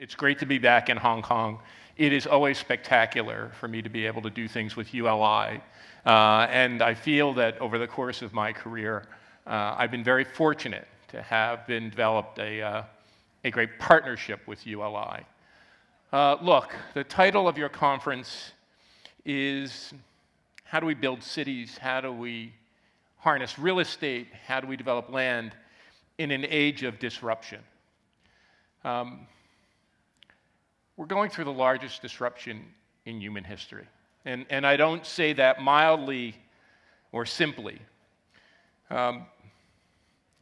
It's great to be back in Hong Kong. It is always spectacular for me to be able to do things with ULI. And I feel that over the course of my career, I've been very fortunate to have developed a great partnership with ULI. Look, the title of your conference is How do we build cities? How do we harness real estate? How do we develop land in an age of disruption? We're going through the largest disruption in human history. And I don't say that mildly or simply.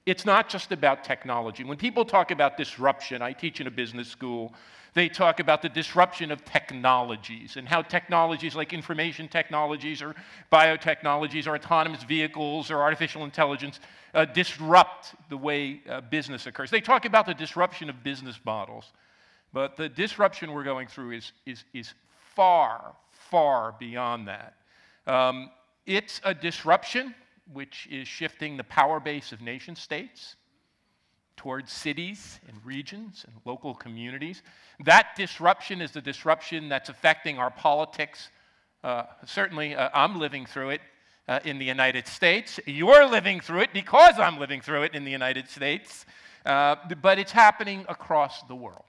It's not just about technology. When people talk about disruption, I teach in a business school, they talk about the disruption of technologies and how technologies like information technologies or biotechnologies or autonomous vehicles or artificial intelligence disrupt the way business occurs. They talk about the disruption of business models. But the disruption we're going through is far, far beyond that. It's a disruption which is shifting the power base of nation states towards cities and regions and local communities. That disruption is the disruption that's affecting our politics. Certainly, I'm living through it in the United States. You're living through it because I'm living through it in the United States. But it's happening across the world.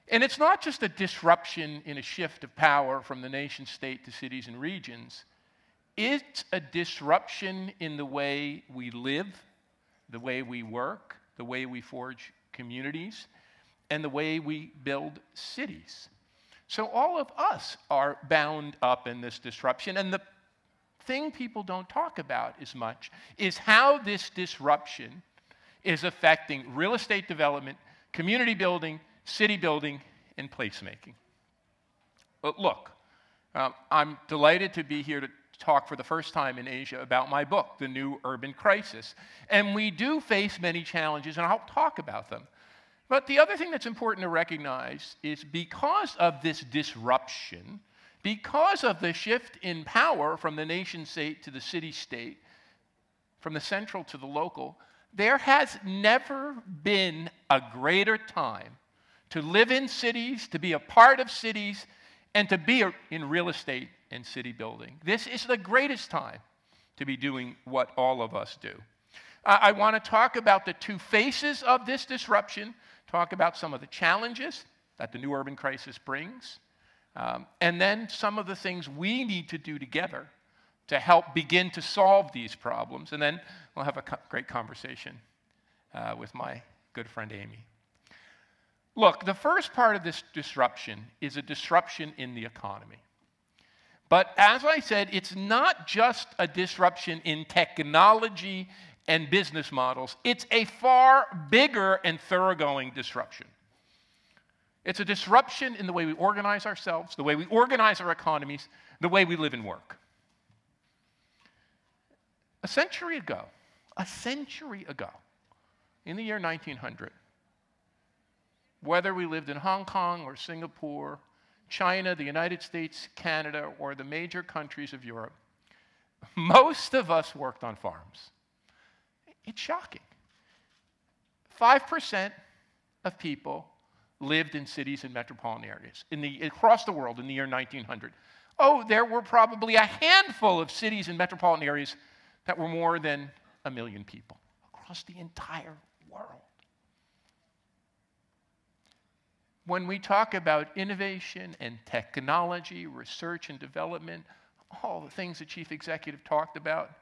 And it's not just a disruption in a shift of power from the nation state to cities and regions. It's a disruption in the way we live, the way we work, the way we forge communities, and the way we build cities. So all of us are bound up in this disruption. And the thing people don't talk about as much is how this disruption is affecting real estate development, community building, city building, and placemaking. But look, I'm delighted to be here to talk for the first time in Asia about my book, The New Urban Crisis. And we do face many challenges, and I'll talk about them. But the other thing that's important to recognize is because of this disruption, because of the shift in power from the nation state to the city state, from the central to the local, there has never been a greater time to live in cities, to be a part of cities, and to be in real estate and city building. This is the greatest time to be doing what all of us do. I want to talk about the two faces of this disruption, talk about some of the challenges that the new urban crisis brings, and then some of the things we need to do together to help begin to solve these problems. And then we'll have a great conversation with my good friend Amy. Look, the first part of this disruption is a disruption in the economy. But as I said, it's not just a disruption in technology and business models. It's a far bigger and thoroughgoing disruption. It's a disruption in the way we organize ourselves, the way we organize our economies, the way we live and work. A century ago, in the year 1900, whether we lived in Hong Kong or Singapore, China, the United States, Canada, or the major countries of Europe, most of us worked on farms. It's shocking. 5% of people lived in cities and metropolitan areas across the world in the year 1900. Oh, there were probably a handful of cities and metropolitan areas that were more than 1 million people across the entire world. When we talk about innovation and technology, research and development, all the things the chief executive talked about,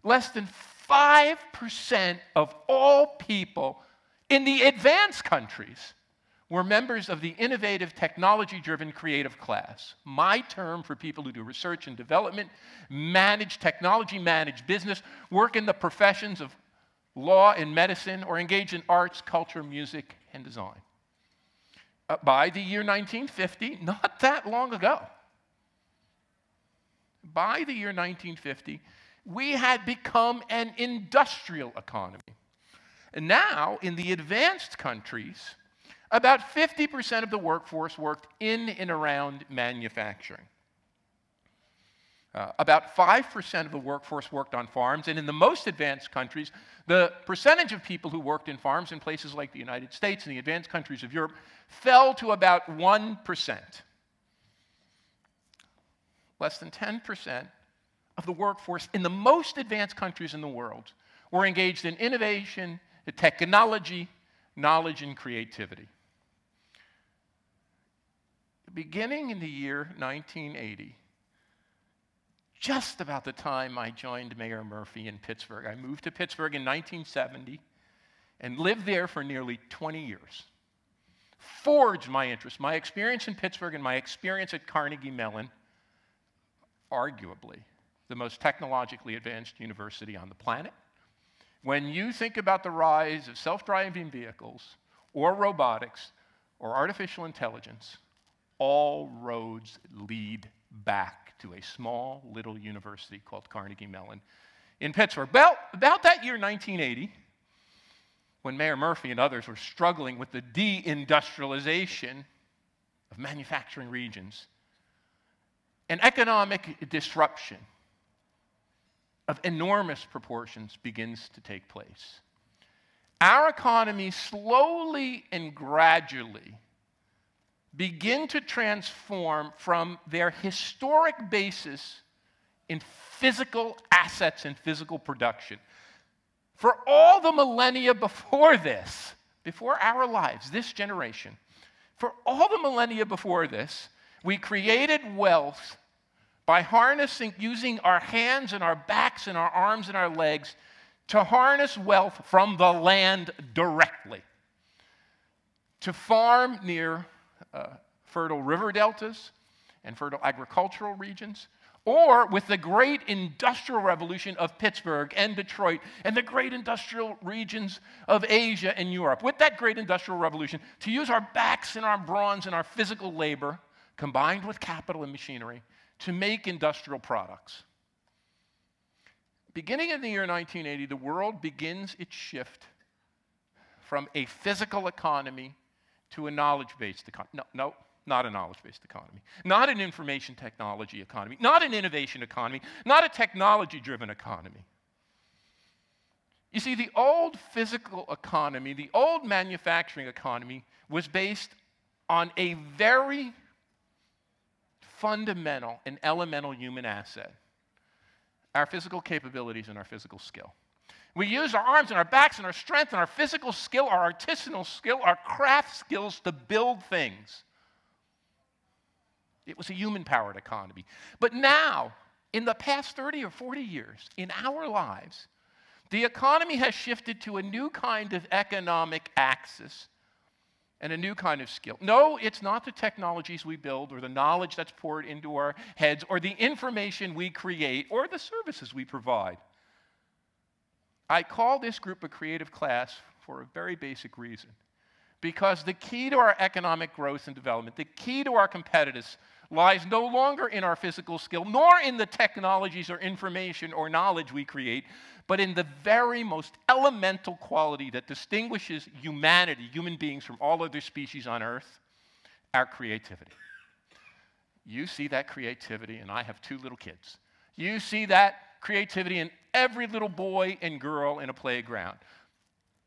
less than 5% of all people in the advanced countries were members of the innovative, technology-driven creative class. My term for people who do research and development, manage technology, manage business, work in the professions of law and medicine, or engage in arts, culture, music, and design. By the year 1950, not that long ago, by the year 1950, we had become an industrial economy. And now, in the advanced countries, about 50% of the workforce worked in and around manufacturing. About 5% of the workforce worked on farms, and in the most advanced countries, the percentage of people who worked in farms in places like the United States and the advanced countries of Europe fell to about 1%. Less than 10% of the workforce in the most advanced countries in the world were engaged in innovation, technology, knowledge, and creativity. Beginning in the year 1980, just about the time I joined Mayor Murphy in Pittsburgh. I moved to Pittsburgh in 1970 and lived there for nearly 20 years. Forged my interest. My experience in Pittsburgh and my experience at Carnegie Mellon, arguably the most technologically advanced university on the planet. When you think about the rise of self-driving vehicles or robotics or artificial intelligence, all roads lead back to a small little university called Carnegie Mellon in Pittsburgh. About that year, 1980, when Mayor Murphy and others were struggling with the deindustrialization of manufacturing regions, an economic disruption of enormous proportions begins to take place. Our economy slowly and gradually begin to transform from their historic basis in physical assets and physical production. For all the millennia before this, before our lives, this generation, for all the millennia before this, we created wealth by using our hands and our backs and our arms and our legs to harness wealth from the land directly, to farm near fertile river deltas and fertile agricultural regions, or with the great industrial revolution of Pittsburgh and Detroit and the great industrial regions of Asia and Europe. With that great industrial revolution, to use our backs and our brawns and our physical labor, combined with capital and machinery, to make industrial products. Beginning in the year 1980, the world begins its shift from a physical economy to a knowledge-based economy. No, not a knowledge-based economy. Not an information technology economy. Not an innovation economy. Not a technology-driven economy. You see, the old physical economy, the old manufacturing economy, was based on a very fundamental and elemental human asset: our physical capabilities and our physical skill. We use our arms and our backs and our strength and our physical skill, our artisanal skill, our craft skills to build things. It was a human-powered economy. But now, in the past 30 or 40 years, in our lives, the economy has shifted to a new kind of economic axis and a new kind of skill. No, it's not the technologies we build or the knowledge that's poured into our heads or the information we create or the services we provide. I call this group a creative class for a very basic reason. Because the key to our economic growth and development, the key to our competitiveness, lies no longer in our physical skill, nor in the technologies or information or knowledge we create, but in the very most elemental quality that distinguishes humanity, human beings, from all other species on Earth: our creativity. You see that creativity, and I have 2 little kids. You see that creativity in every little boy and girl in a playground.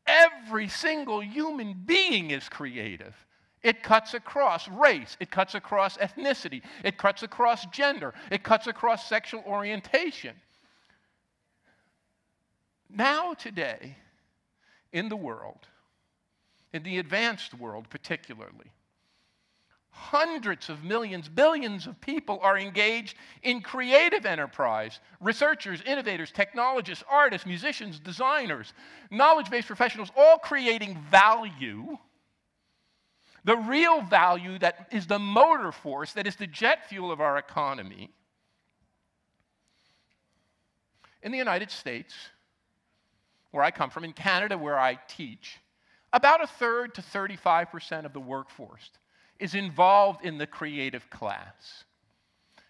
Every single human being is creative. It cuts across race. It cuts across ethnicity. It cuts across gender. It cuts across sexual orientation. Now, today, in the world, in the advanced world particularly, hundreds of millions, billions of people are engaged in creative enterprise. Researchers, innovators, technologists, artists, musicians, designers, knowledge-based professionals, all creating value. The real value that is the motor force, that is the jet fuel of our economy. In the United States, where I come from, in Canada, where I teach, about 1/3 to 35% of the workforce is involved in the creative class,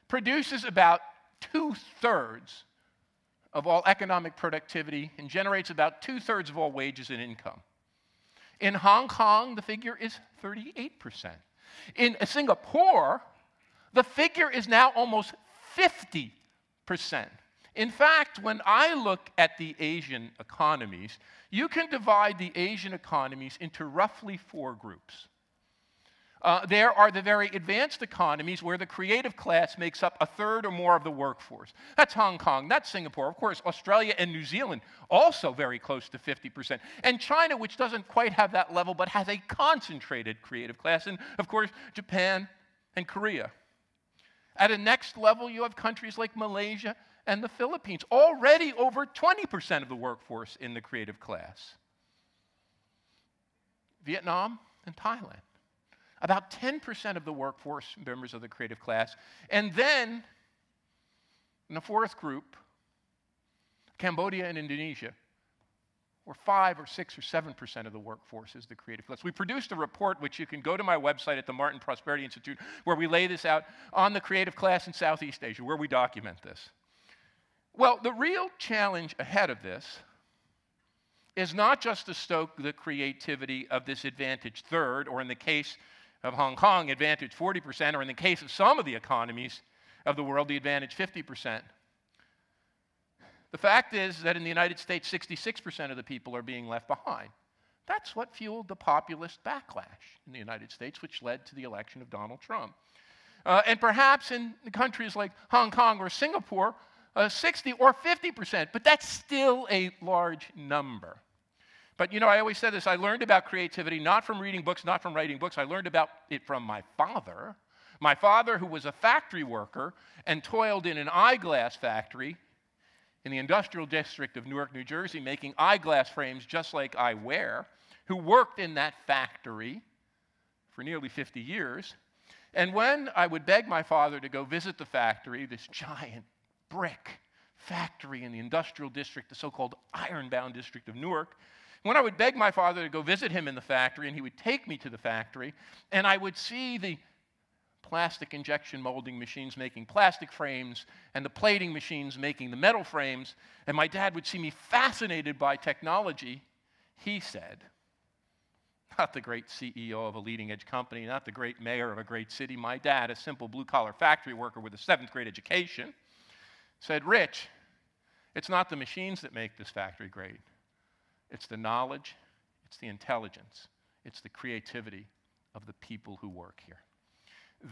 produces about 2/3 of all economic productivity, and generates about 2/3 of all wages and income. In Hong Kong, the figure is 38%. In Singapore, the figure is now almost 50%. In fact, when I look at the Asian economies, you can divide the Asian economies into roughly 4 groups. There are the very advanced economies where the creative class makes up 1/3 or more of the workforce. That's Hong Kong, that's Singapore, of course, Australia and New Zealand, also very close to 50%. And China, which doesn't quite have that level, but has a concentrated creative class. And of course, Japan and Korea. At a next level, you have countries like Malaysia and the Philippines, already over 20% of the workforce in the creative class. Vietnam and Thailand. About 10% of the workforce members of the creative class. And then, in the 4th group, Cambodia and Indonesia, where 5 or 6 or 7% of the workforce is the creative class. We produced a report, which you can go to my website at the Martin Prosperity Institute, where we lay this out on the creative class in Southeast Asia, where we document this. Well, the real challenge ahead of this is not just to stoke the creativity of this advantaged third, or in the case of Hong Kong, advantage 40%, or in the case of some of the economies of the world, the advantage 50%. The fact is that in the United States, 66% of the people are being left behind. That's what fueled the populist backlash in the United States, which led to the election of Donald Trump. And perhaps in countries like Hong Kong or Singapore, 60 or 50%, but that's still a large number. But you know, I always said this, I learned about creativity not from reading books, not from writing books. I learned about it from my father. My father, who was a factory worker and toiled in an eyeglass factory in the industrial district of Newark, New Jersey, making eyeglass frames just like I wear, who worked in that factory for nearly 50 years. And when I would beg my father to go visit the factory, this giant brick factory in the industrial district, the so-called ironbound district of Newark, when I would beg my father to go visit him in the factory, and he would take me to the factory, and I would see the plastic injection molding machines making plastic frames, and the plating machines making the metal frames, and my dad would see me fascinated by technology, he said, not the great CEO of a leading-edge company, not the great mayor of a great city, my dad, a simple blue-collar factory worker with a 7th grade education, said, Rich, it's not the machines that make this factory great. It's the knowledge, it's the intelligence, it's the creativity of the people who work here.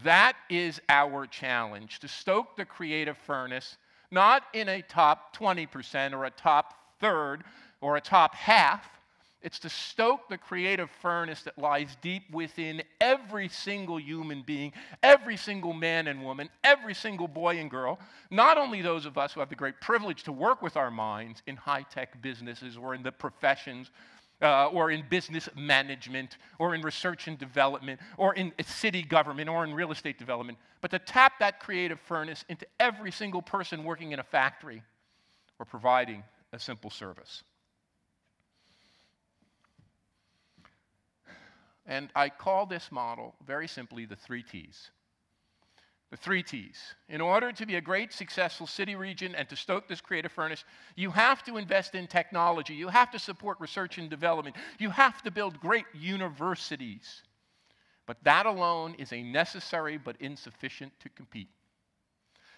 That is our challenge, to stoke the creative furnace, not in a top 20% or a top third or a top half. It's to stoke the creative furnace that lies deep within every single human being, every single man and woman, every single boy and girl, not only those of us who have the great privilege to work with our minds in high-tech businesses or in the professions or in business management or in research and development or in city government or in real estate development, but to tap that creative furnace into every single person working in a factory or providing a simple service. And I call this model, very simply, the 3 T's. The 3 T's. In order to be a great, successful city region and to stoke this creative furnace, you have to invest in technology. You have to support research and development. You have to build great universities. But that alone is a necessary but insufficient to compete.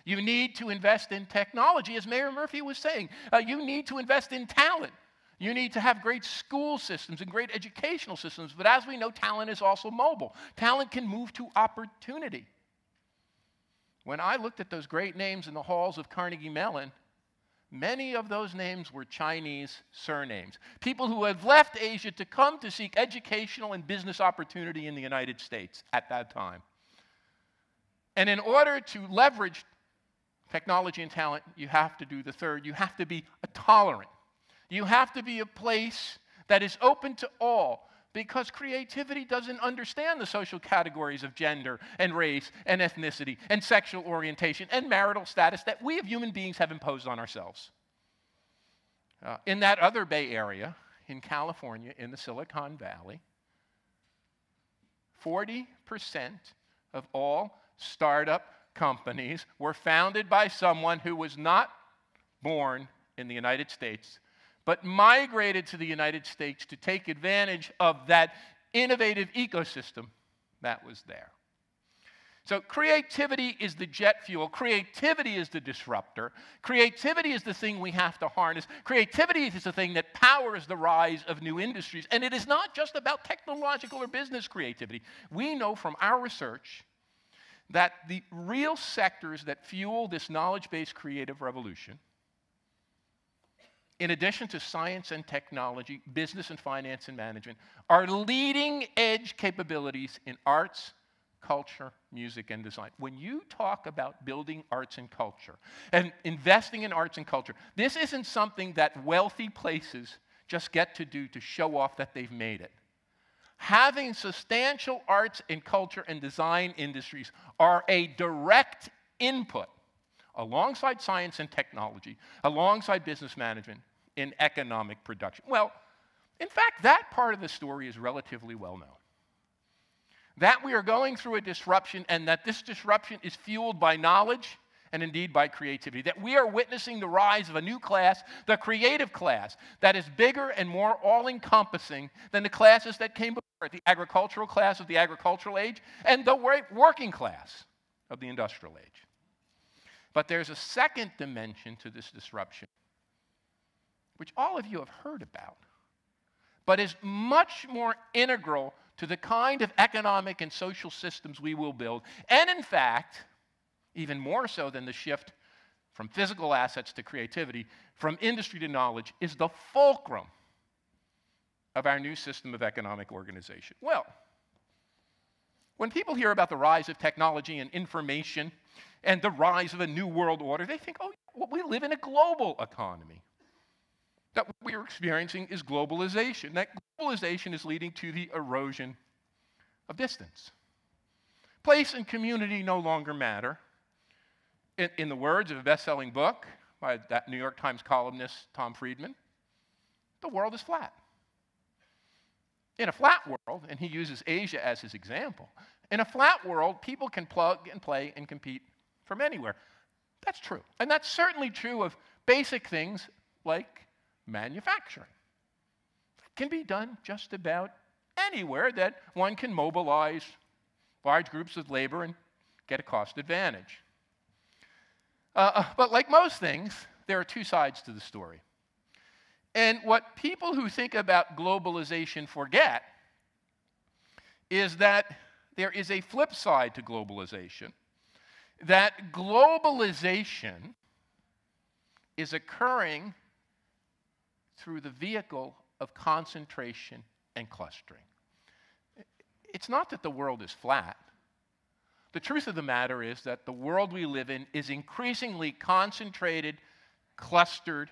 You need to invest in technology, as Mayor Murphy was saying. You need to invest in talent. You need to have great school systems and great educational systems. But as we know, talent is also mobile. Talent can move to opportunity. When I looked at those great names in the halls of Carnegie Mellon, many of those names were Chinese surnames. People who had left Asia to come to seek educational and business opportunity in the United States at that time. And in order to leverage technology and talent, you have to do the third. You have to be tolerant. You have to be a place that is open to all, because creativity doesn't understand the social categories of gender and race and ethnicity and sexual orientation and marital status that we as human beings have imposed on ourselves. In that other Bay Area, in California, in the Silicon Valley, 40% of all startup companies were founded by someone who was not born in the United States, but migrated to the United States to take advantage of that innovative ecosystem that was there. So creativity is the jet fuel. Creativity is the disruptor. Creativity is the thing we have to harness. Creativity is the thing that powers the rise of new industries. And it is not just about technological or business creativity. We know from our research that the real sectors that fuel this knowledge-based creative revolution, in addition to science and technology, business and finance and management, are leading-edge capabilities in arts, culture, music, and design. When you talk about building arts and culture and investing in arts and culture, this isn't something that wealthy places just get to do to show off that they've made it. Having substantial arts and culture and design industries are a direct input alongside science and technology, alongside business management in economic production. Well, in fact, that part of the story is relatively well known. That we are going through a disruption and that this disruption is fueled by knowledge and indeed by creativity. That we are witnessing the rise of a new class, the creative class, that is bigger and more all-encompassing than the classes that came before it, the agricultural class of the agricultural age and the working class of the industrial age. But there's a second dimension to this disruption, which all of you have heard about, but is much more integral to the kind of economic and social systems we will build, and in fact, even more so than the shift from physical assets to creativity, from industry to knowledge, is the fulcrum of our new system of economic organization. Well, when people hear about the rise of technology and information and the rise of a new world order, they think, oh, well, we live in a global economy. That what we are experiencing is globalization. That globalization is leading to the erosion of distance. Place and community no longer matter. In the words of a best-selling book by that New York Times columnist, Tom Friedman, the world is flat. In a flat world, and he uses Asia as his example, in a flat world, people can plug and play and compete from anywhere. That's true. And that's certainly true of basic things like manufacturing. It can be done just about anywhere that one can mobilize large groups of labor and get a cost advantage. But like most things, there are two sides to the story. And what people who think about globalization forget is that there is a flip side to globalization, that globalization is occurring through the vehicle of concentration and clustering. It's not that the world is flat. The truth of the matter is that the world we live in is increasingly concentrated, clustered,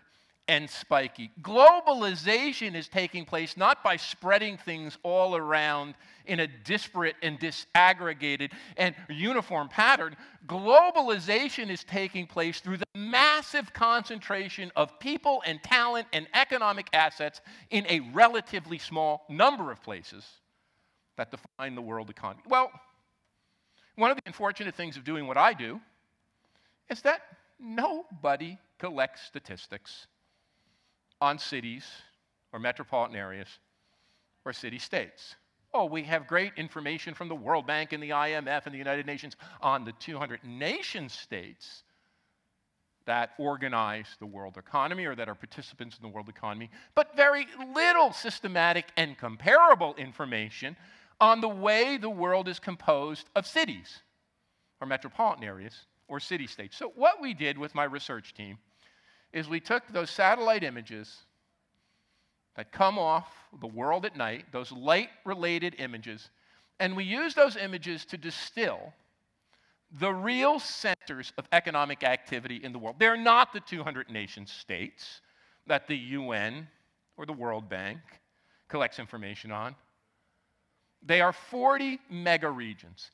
and spiky. Globalization is taking place not by spreading things all around in a disparate and disaggregated and uniform pattern. Globalization is taking place through the massive concentration of people and talent and economic assets in a relatively small number of places that define the world economy. Well, one of the unfortunate things of doing what I do is that nobody collects statistics on cities or metropolitan areas or city-states. Oh, we have great information from the World Bank and the IMF and the United Nations on the 200 nation-states that organize the world economy or that are participants in the world economy, but very little systematic and comparable information on the way the world is composed of cities or metropolitan areas or city-states. So what we did with my research team is we took those satellite images that come off the world at night, those light-related images, and we used those images to distill the real centers of economic activity in the world. They're not the 200 nation-states that the UN or the World Bank collects information on. They are 40 mega-regions,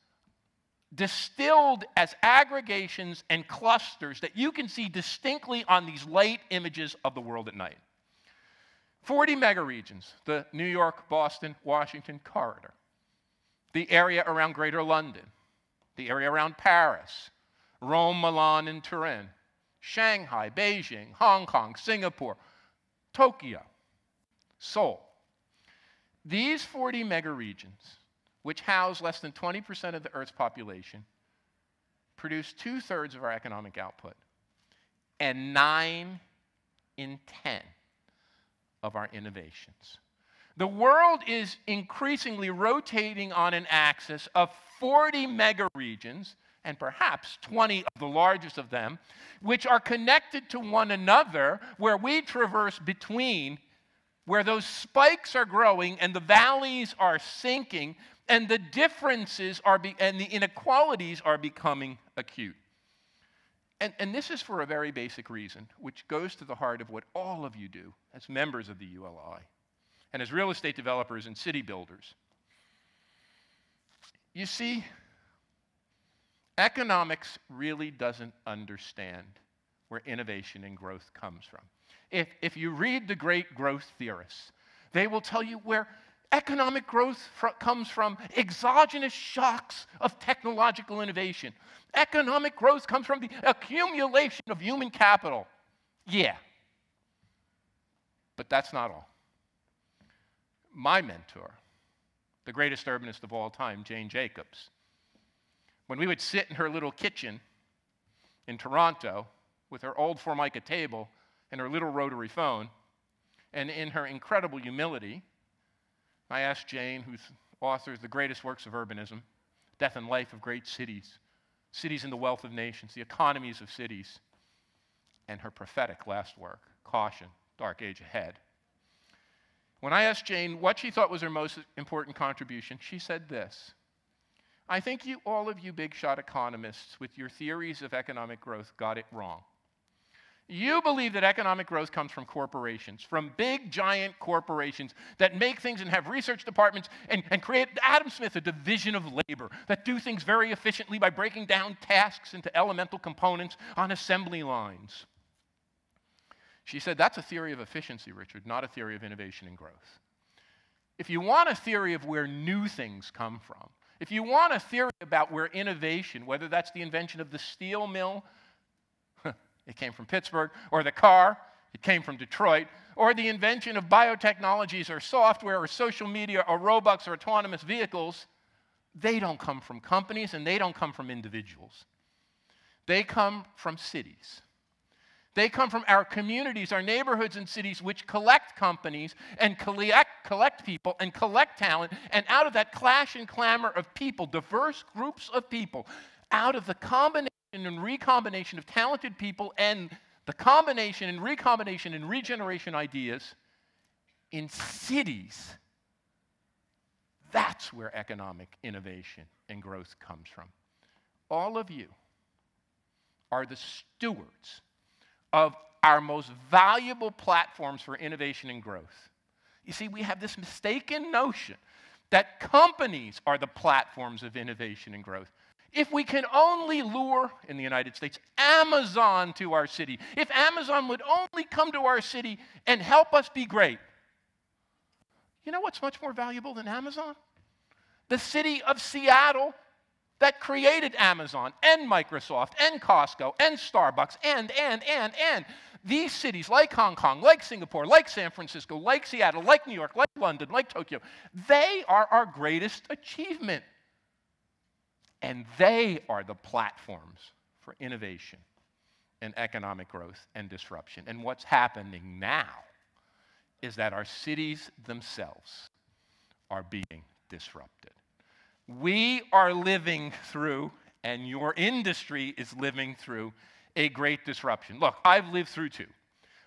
distilled as aggregations and clusters that you can see distinctly on these light images of the world at night. 40 megaregions, the New York, Boston, Washington corridor, the area around Greater London, the area around Paris, Rome, Milan, and Turin, Shanghai, Beijing, Hong Kong, Singapore, Tokyo, Seoul. These 40 megaregions, which house less than 20% of the Earth's population, produce 2/3 of our economic output and 9 in 10 of our innovations. The world is increasingly rotating on an axis of 40 megaregions, and perhaps 20 of the largest of them, which are connected to one another, where we traverse between, where those spikes are growing and the valleys are sinking, and the differences and the inequalities are becoming acute. And this is for a very basic reason, which goes to the heart of what all of you do as members of the ULI and as real estate developers and city builders. You see, economics really doesn't understand where innovation and growth comes from. If you read the great growth theorists, they will tell you where economic growth comes from exogenous shocks of technological innovation. Economic growth comes from the accumulation of human capital. Yeah. But that's not all. My mentor, the greatest urbanist of all time, Jane Jacobs, when we would sit in her little kitchen in Toronto with her old Formica table and her little rotary phone, and in her incredible humility, I asked Jane, who's authored the greatest works of urbanism, Death and Life of Great Cities, Cities and the Wealth of Nations, The Economies of Cities, and her prophetic last work, Caution, Dark Age Ahead. When I asked Jane what she thought was her most important contribution, she said this: I think all of you big shot economists with your theories of economic growth got it wrong. You believe that economic growth comes from corporations, from big, giant corporations that make things and have research departments and create, Adam Smith, a division of labor that do things very efficiently by breaking down tasks into elemental components on assembly lines. She said, that's a theory of efficiency, Richard, not a theory of innovation and growth. If you want a theory of where new things come from, if you want a theory about where innovation, whether that's the invention of the steel mill, it came from Pittsburgh, or the car, it came from Detroit, or the invention of biotechnologies or software or social media or robots or autonomous vehicles, they don't come from companies and they don't come from individuals. They come from cities. They come from our communities, our neighborhoods and cities, which collect companies and collect people and collect talent, and out of that clash and clamor of people, diverse groups of people, out of the combination and recombination of talented people and the combination and recombination and regeneration ideas in cities, that's where economic innovation and growth comes from. All of you are the stewards of our most valuable platforms for innovation and growth. You see, we have this mistaken notion that companies are the platforms of innovation and growth. If we can only lure, in the United States, Amazon to our city, if Amazon would only come to our city and help us be great, you know what's much more valuable than Amazon? The city of Seattle that created Amazon and Microsoft and Costco and Starbucks and. These cities like Hong Kong, like Singapore, like San Francisco, like Seattle, like New York, like London, like Tokyo, they are our greatest achievement. And they are the platforms for innovation and economic growth and disruption. And what's happening now is that our cities themselves are being disrupted. We are living through, and your industry is living through, a great disruption. Look, I've lived through two.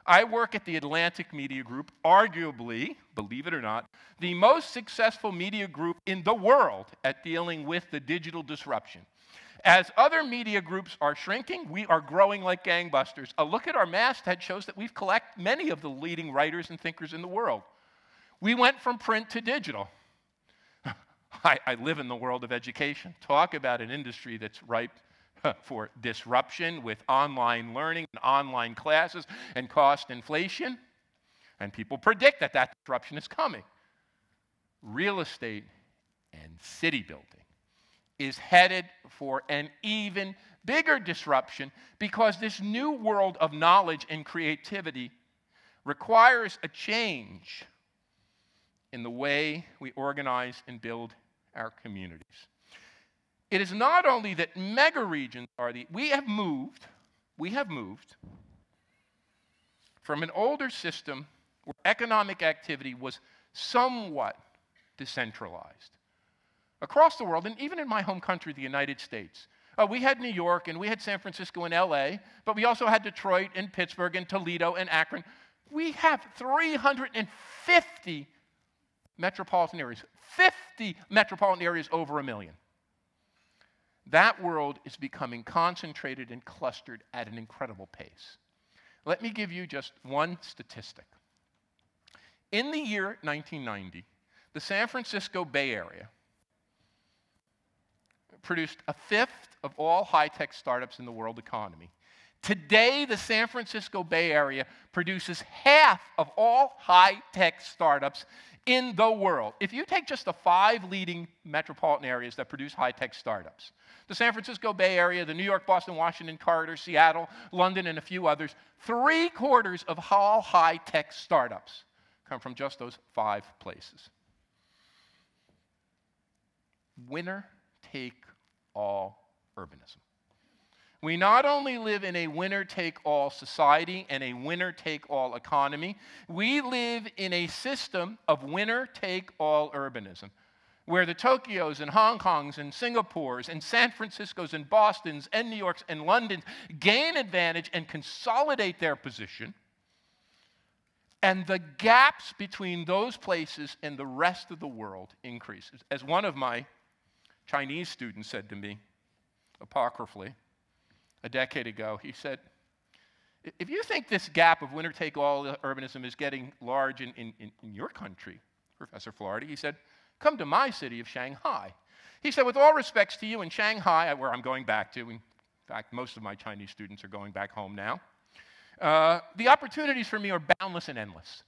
I work at the Atlantic Media Group, arguably, believe it or not, the most successful media group in the world at dealing with the digital disruption. As other media groups are shrinking, we are growing like gangbusters. A look at our masthead shows that we've collected many of the leading writers and thinkers in the world. We went from print to digital. I live in the world of education. Talk about an industry that's ripe for disruption with online learning and online classes and cost inflation. And people predict that that disruption is coming. Real estate and city building is headed for an even bigger disruption because this new world of knowledge and creativity requires a change in the way we organize and build our communities. It is not only that mega regions are we have moved from an older system where economic activity was somewhat decentralized. Across the world, and even in my home country, the United States, we had New York, and we had San Francisco and LA, but we also had Detroit and Pittsburgh and Toledo and Akron. We have 350 metropolitan areas, 50 metropolitan areas over 1 million. That world is becoming concentrated and clustered at an incredible pace. Let me give you just one statistic. In the year 1990, the San Francisco Bay Area produced a fifth of all high-tech startups in the world economy. Today, the San Francisco Bay Area produces half of all high-tech startups in the world. If you take just the 5 leading metropolitan areas that produce high-tech startups, the San Francisco Bay Area, the New York, Boston, Washington corridor, Seattle, London, and a few others, 3/4 of all high-tech startups come from just those 5 places. Winner-take-all urbanism. We not only live in a winner-take-all society and a winner-take-all economy, we live in a system of winner-take-all urbanism, where the Tokyos and Hong Kongs and Singapores and San Franciscos and Bostons and New Yorks and Londons gain advantage and consolidate their position, and the gaps between those places and the rest of the world increases. As one of my Chinese students said to me, apocryphally, a decade ago, he said, if you think this gap of winner-take-all urbanism is getting large in your country, Professor Florida, he said, come to my city of Shanghai. He said, with all respects to you in Shanghai, where I'm going back to, in fact, most of my Chinese students are going back home now, the opportunities for me are boundless and endless.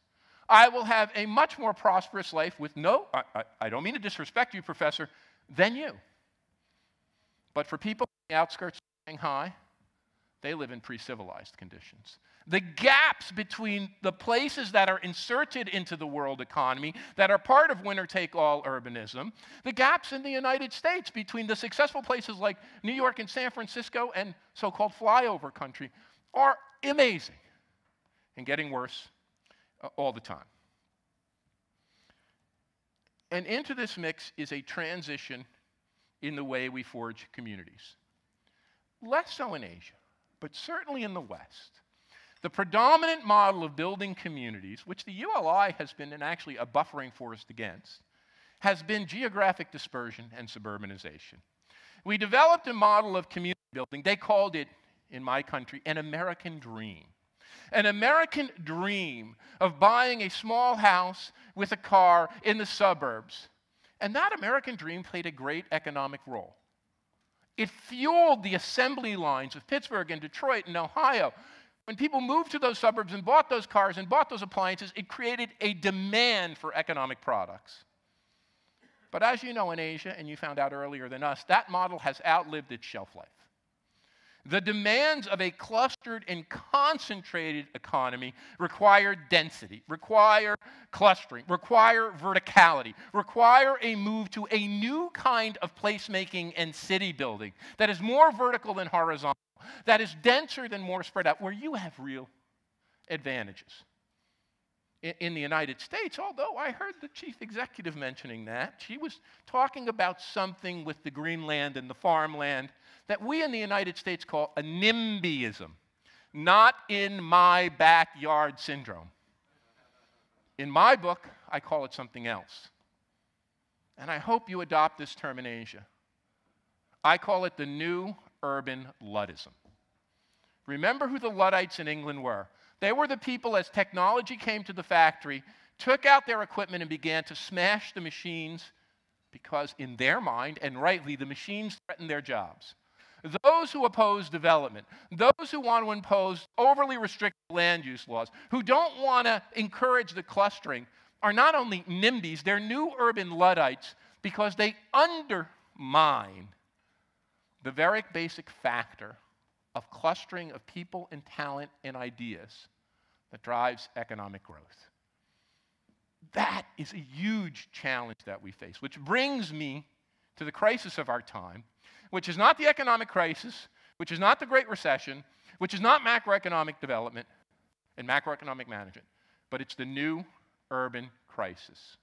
I will have a much more prosperous life with I don't mean to disrespect you, Professor, than you. But for people on the outskirts of Shanghai, they live in pre-civilized conditions. The gaps between the places that are inserted into the world economy, that are part of winner-take-all urbanism, the gaps in the United States between the successful places like New York and San Francisco and so-called flyover country are amazing and getting worse all the time. And into this mix is a transition in the way we forge communities. Less so in Asia, but certainly in the West. The predominant model of building communities, which the ULI has been actually a buffering force against, has been geographic dispersion and suburbanization. We developed a model of community building. They called it, in my country, an American dream. An American dream of buying a small house with a car in the suburbs. And that American dream played a great economic role. It fueled the assembly lines of Pittsburgh and Detroit and Ohio. When people moved to those suburbs and bought those cars and bought those appliances, it created a demand for economic products. But as you know, in Asia, and you found out earlier than us, that model has outlived its shelf life. The demands of a clustered and concentrated economy require density, require clustering, require verticality, require a move to a new kind of placemaking and city building that is more vertical than horizontal, that is denser than more spread out, where you have real advantages. In the United States, although I heard the chief executive mentioning that, she was talking about something with the green land and the farmland that we in the United States call a NIMBYism, not in my backyard syndrome. In my book, I call it something else. And I hope you adopt this term in Asia. I call it the new urban Luddism. Remember who the Luddites in England were. They were the people, as technology came to the factory, took out their equipment and began to smash the machines because, in their mind, and rightly, the machines threatened their jobs. Those who oppose development, those who want to impose overly restrictive land use laws, who don't want to encourage the clustering, are not only NIMBYs, they're new urban Luddites because they undermine the very basic factor of clustering of people and talent and ideas that drives economic growth. That is a huge challenge that we face, which brings me to to the crisis of our time, which is not the economic crisis, which is not the Great Recession, which is not macroeconomic development and macroeconomic management, but it's the new urban crisis.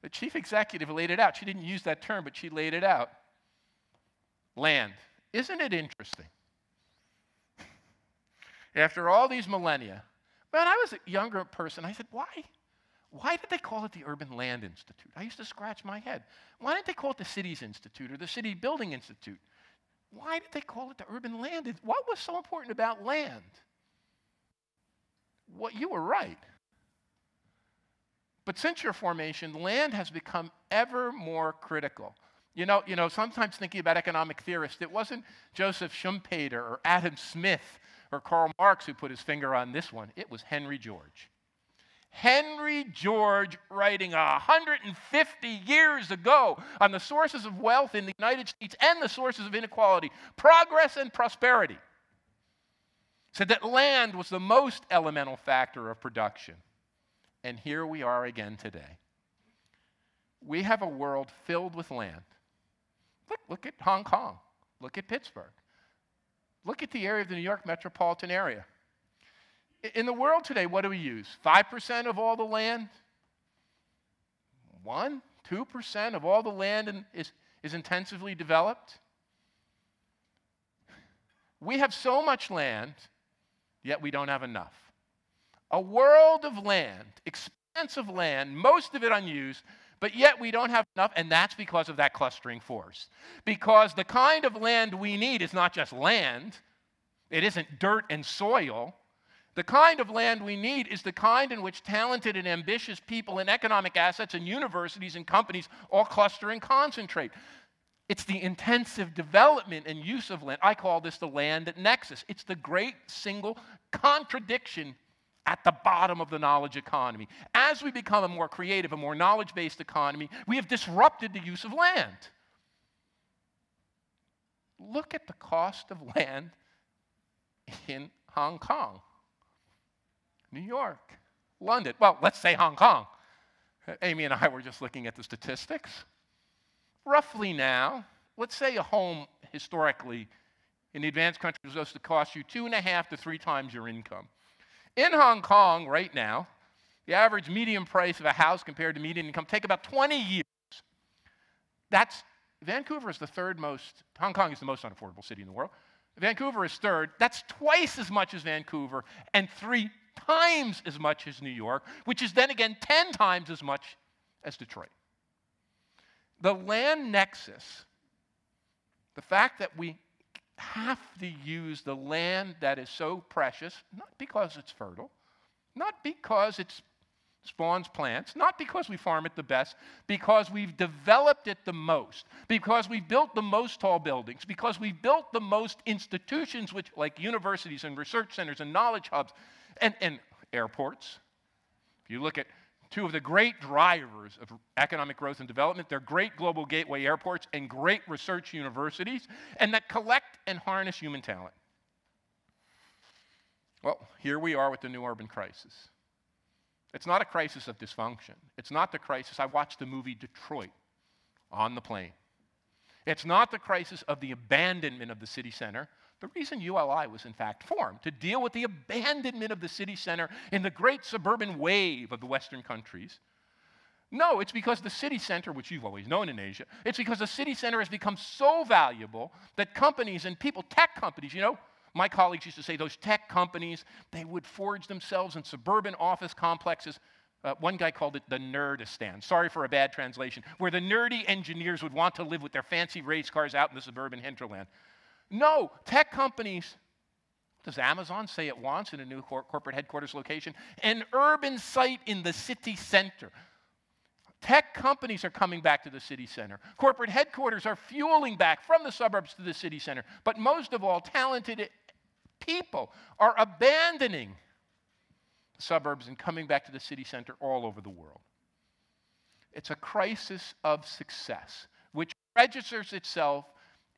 The chief executive laid it out. She didn't use that term, but she laid it out. Land. Isn't it interesting? After all these millennia, when I was a younger person, I said, why did they call it the Urban Land Institute? I used to scratch my head. Why didn't they call it the Cities Institute or the City Building Institute? Why did they call it the Urban Land Institute? What was so important about land? Well, you were right. But since your formation, land has become ever more critical. You know, sometimes thinking about economic theorists, it wasn't Joseph Schumpeter or Adam Smith or Karl Marx who put his finger on this one. It was Henry George. Henry George writing 150 years ago on the sources of wealth in the United States and the sources of inequality, progress and prosperity, said that land was the most elemental factor of production. And here we are again today. We have a world filled with land. Look at Hong Kong. Look at Pittsburgh. Look at the area of the New York metropolitan area. In the world today, what do we use? 5% of all the land? 1%, 2% of all the land is intensively developed? We have so much land, yet we don't have enough. A world of land, expansive land, most of it unused, but yet we don't have enough, and that's because of that clustering force. Because the kind of land we need is not just land. It isn't dirt and soil. The kind of land we need is the kind in which talented and ambitious people and economic assets and universities and companies all cluster and concentrate. It's the intensive development and use of land. I call this the land nexus. It's the great single contradiction at the bottom of the knowledge economy. As we become a more creative, a more knowledge-based economy, we have disrupted the use of land. Look at the cost of land in Hong Kong, New York, London. Well, let's say Hong Kong. Amy and I were just looking at the statistics. Roughly now, let's say a home historically in the advanced countries was supposed to cost you 2.5 to 3 times your income. In Hong Kong right now, the average median price of a house compared to median income take about 20 years. Vancouver is the third most, Hong Kong is the most unaffordable city in the world. Vancouver is third. That's twice as much as Vancouver and 3 times as much as New York, which is then again 10 times as much as Detroit. The land nexus, the fact that we have to use the land that is so precious, not because it's fertile, not because it spawns plants, not because we farm it the best, because we've developed it the most, because we've built the most tall buildings, because we've built the most institutions, which like universities and research centers and knowledge hubs and airports. If you look at 2 of the great drivers of economic growth and development, they're great global gateway airports and great research universities, and that collect and harness human talent. Well, here we are with the new urban crisis. It's not a crisis of dysfunction. It's not the crisis. I watched the movie Detroit on the plane. It's not the crisis of the abandonment of the city center. The reason ULI was in fact formed, to deal with the abandonment of the city center in the great suburban wave of the Western countries. No, it's because the city center, which you've always known in Asia, it's because the city center has become so valuable that companies and people, tech companies, my colleagues used to say those tech companies, they would forge themselves in suburban office complexes. One guy called it the Nerdistan. Sorry for a bad translation. Where the nerdy engineers would want to live with their fancy race cars out in the suburban hinterland. No, tech companies, does Amazon say it wants in a new corporate headquarters location? An urban site in the city center. Tech companies are coming back to the city center. Corporate headquarters are fueling back from the suburbs to the city center. But most of all, talented people are abandoning the suburbs and coming back to the city center all over the world. It's a crisis of success, which registers itself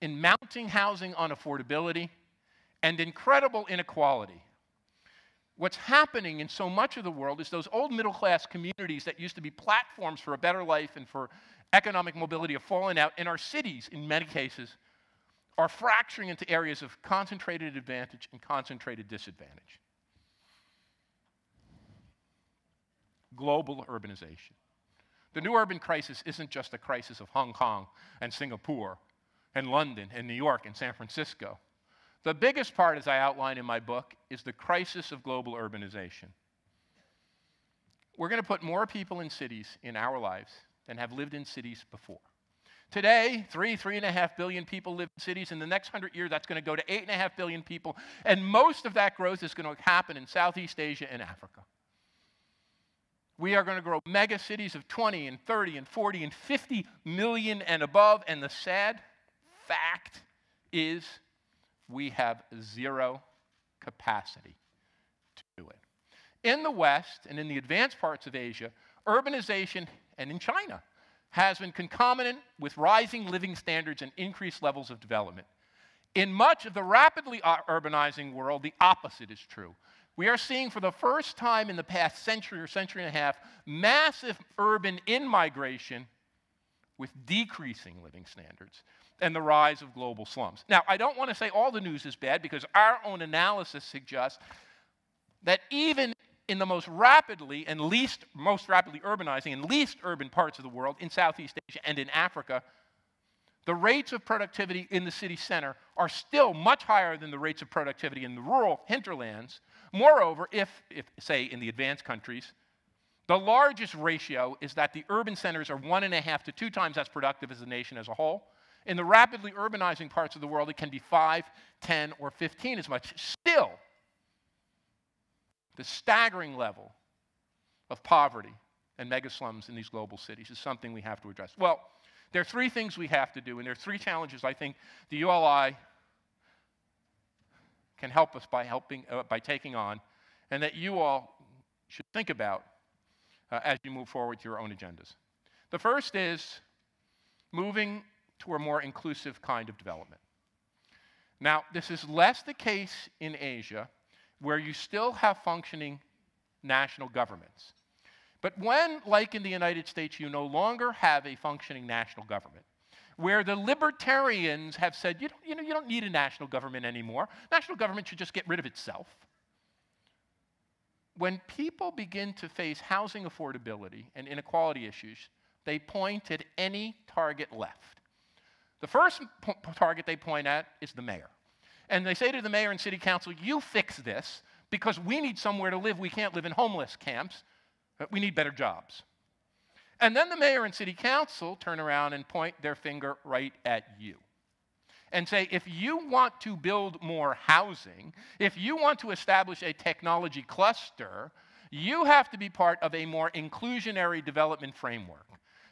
in mounting housing unaffordability and incredible inequality. What's happening in so much of the world is those old middle-class communities that used to be platforms for a better life and for economic mobility have fallen out, and our cities, in many cases, are fracturing into areas of concentrated advantage and concentrated disadvantage. Global urbanization. The new urban crisis isn't just a crisis of Hong Kong and Singapore and London and New York and San Francisco. The biggest part, as I outline in my book, is the crisis of global urbanization. We're going to put more people in cities in our lives than have lived in cities before. Today, 3.5 billion people live in cities. In the next 100 years, that's going to go to 8.5 billion people, and most of that growth is going to happen in Southeast Asia and Africa. We are going to grow mega cities of 20 and 30 and 40 and 50 million and above, and the sad fact is we have zero capacity to do it. In the West and in the advanced parts of Asia, urbanization, and in China, has been concomitant with rising living standards and increased levels of development. In much of the rapidly urbanizing world, the opposite is true. We are seeing for the first time in the past century or century and a half, massive urban in-migration with decreasing living standards and the rise of global slums. Now, I don't want to say all the news is bad, because our own analysis suggests that even in the most rapidly urbanizing and least urban parts of the world, in Southeast Asia and in Africa, the rates of productivity in the city center are still much higher than the rates of productivity in the rural hinterlands. Moreover, if say, in the advanced countries, the largest ratio is that the urban centers are 1.5 to 2 times as productive as the nation as a whole. In the rapidly urbanizing parts of the world, it can be 5, 10, or 15 as much. Still, the staggering level of poverty and mega slums in these global cities is something we have to address. Well, there are 3 things we have to do, and there are 3 challenges I think the ULI can help us by taking on, and that you all should think about as you move forward to your own agendas. The first is moving to a more inclusive kind of development. Now, this is less the case in Asia, where you still have functioning national governments. But when, like in the United States, you no longer have a functioning national government, where the libertarians have said, you don't need a national government anymore. National government should just get rid of itself. When people begin to face housing affordability and inequality issues, they point at any target left. The first target they point at is the mayor. And they say to the mayor and city council, you fix this, because we need somewhere to live. We can't live in homeless camps. We need better jobs. And then the mayor and city council turn around and point their finger right at you and say, if you want to build more housing, if you want to establish a technology cluster, you have to be part of a more inclusionary development framework.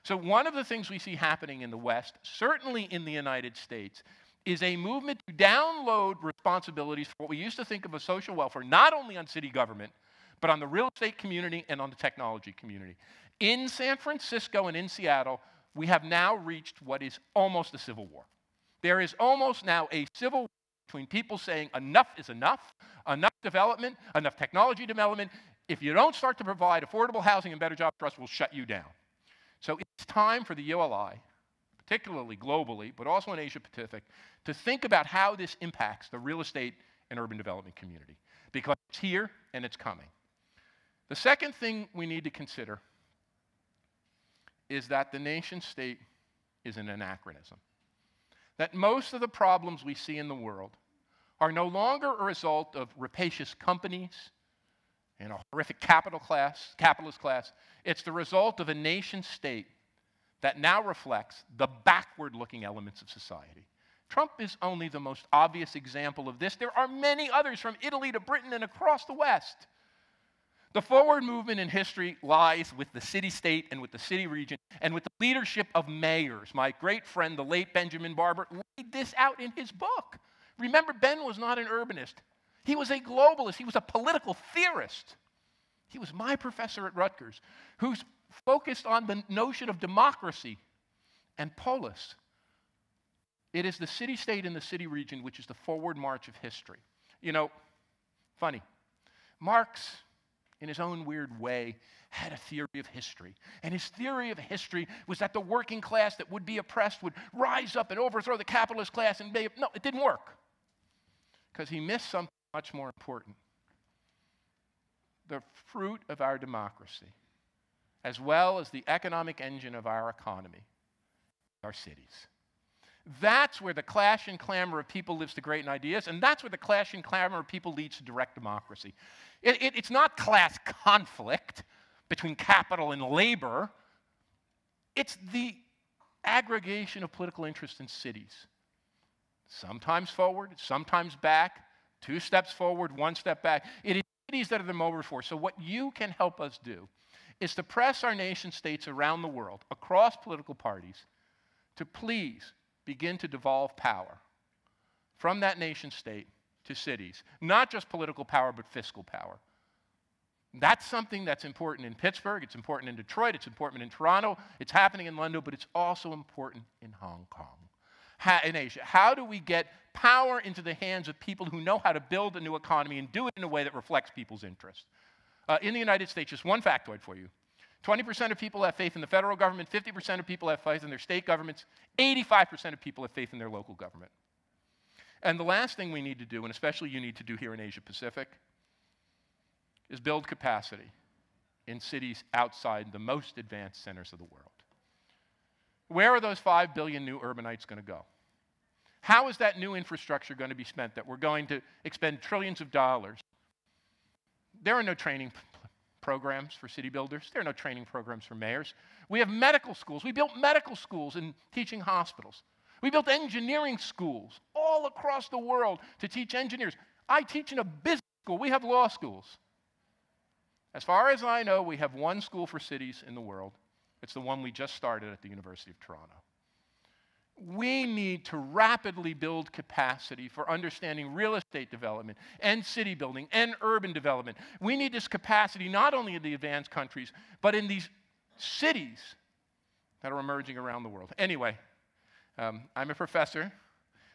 So one of the things we see happening in the West, certainly in the United States, is a movement to download responsibilities for what we used to think of as social welfare, not only on city government, but on the real estate community and on the technology community. In San Francisco and in Seattle, we have now reached what is almost a civil war. There is almost now a civil war between people saying enough is enough development, enough technology development. If you don't start to provide affordable housing and better jobs for us, we'll shut you down. So it's time for the ULI, particularly globally, but also in Asia Pacific, to think about how this impacts the real estate and urban development community, because it's here and it's coming. The second thing we need to consider is that the nation state is an anachronism. That most of the problems we see in the world are no longer a result of rapacious companies and a horrific capitalist class. It's the result of a nation state that now reflects the backward-looking elements of society. Trump is only the most obvious example of this. There are many others, from Italy to Britain and across the West. The forward movement in history lies with the city-state and with the city region and with the leadership of mayors. My great friend, the late Benjamin Barber, laid this out in his book. Remember, Ben was not an urbanist. He was a globalist. He was a political theorist. He was my professor at Rutgers, who's focused on the notion of democracy and polis. It is the city-state and the city region which is the forward march of history. You know, funny, Marx in his own weird way, had a theory of history. And his theory of history was that the working class that would be oppressed would rise up and overthrow the capitalist class. And no, it didn't work. Because he missed something much more important. The fruit of our democracy, as well as the economic engine of our economy, our cities. That's where the clash and clamor of people lives to great ideas, and that's where the clash and clamor of people leads to direct democracy. It's not class conflict between capital and labor. It's the aggregation of political interest in cities. Sometimes forward, sometimes back, 2 steps forward, 1 step back. It is cities that are the motor force. So what you can help us do is to press our nation states around the world, across political parties, to please begin to devolve power from that nation state to cities. Not just political power, but fiscal power. That's something that's important in Pittsburgh, it's important in Detroit, it's important in Toronto, it's happening in London, but it's also important in Hong Kong, in Asia. How do we get power into the hands of people who know how to build a new economy and do it in a way that reflects people's interests? In the United States, just one factoid for you. 20% of people have faith in the federal government, 50% of people have faith in their state governments, 85% of people have faith in their local government. And the last thing we need to do, and especially you need to do here in Asia Pacific, is build capacity in cities outside the most advanced centers of the world. Where are those 5 billion new urbanites going to go? How is that new infrastructure going to be spent that we're going to expend trillions of dollars? There are no training programs for city builders. There are no training programs for mayors. We have medical schools. We built medical schools and teaching hospitals. We built engineering schools all across the world to teach engineers. I teach in a business school. We have law schools. As far as I know, we have 1 school for cities in the world. It's the one we just started at the University of Toronto. We need to rapidly build capacity for understanding real estate development and city building and urban development. We need this capacity not only in the advanced countries, but in these cities that are emerging around the world. Anyway, I'm a professor,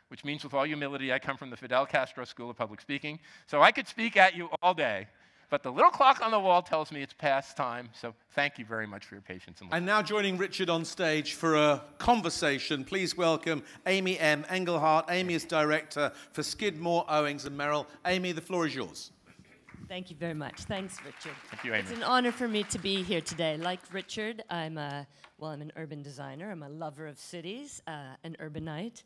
which means with all humility, I come from the Fidel Castro School of Public Speaking, so I could speak at you all day. But the little clock on the wall tells me it's past time, so thank you very much for your patience. And now joining Richard on stage for a conversation, please welcome Amy M Engelhardt. Amy is director for Skidmore, Owings and Merrill. Amy, the floor is yours. Thank you very much. Thanks, Richard. Thank you, Amy. It's an honor for me to be here today. Like Richard, I'm an urban designer. I'm a lover of cities, an urbanite.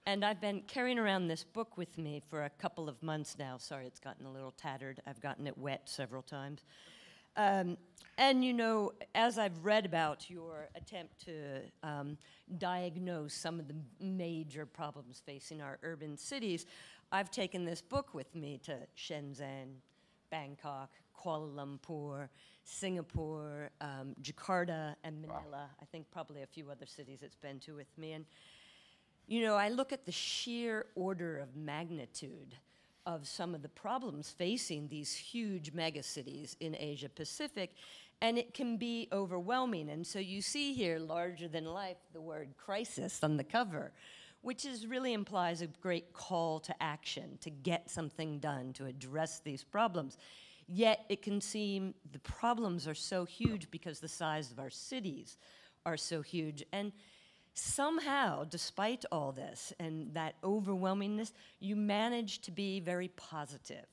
And I've been carrying around this book with me for a couple of months now. Sorry, it's gotten a little tattered. I've gotten it wet several times. And, you know, as I've read about your attempt to diagnose some of the major problems facing our urban cities, I've taken this book with me to Shenzhen, Bangkok, Kuala Lumpur, Singapore, Jakarta, and Manila. Wow. I think probably a few other cities it's been to with me. And you know, I look at the sheer order of magnitude of some of the problems facing these huge megacities in Asia Pacific, and it can be overwhelming. And so you see here, larger than life, the word crisis on the cover, which really implies a great call to action, to get something done, to address these problems. Yet it can seem the problems are so huge because the size of our cities are so huge. And somehow, despite all this and that overwhelmingness, you manage to be very positive.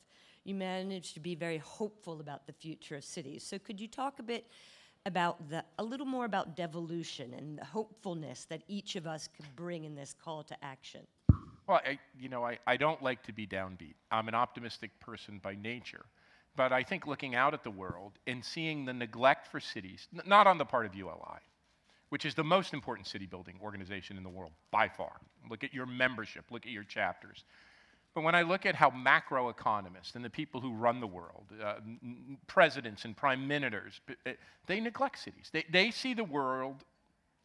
You manage to be very hopeful about the future of cities. So could you talk a little more about devolution and the hopefulness that each of us could bring in this call to action? Well, I don't like to be downbeat. I'm an optimistic person by nature. But I think looking out at the world and seeing the neglect for cities, not on the part of ULI, which is the most important city building organization in the world, by far. Look at your membership, look at your chapters. But when I look at how macroeconomists and the people who run the world, presidents and prime ministers, they neglect cities. They see the world,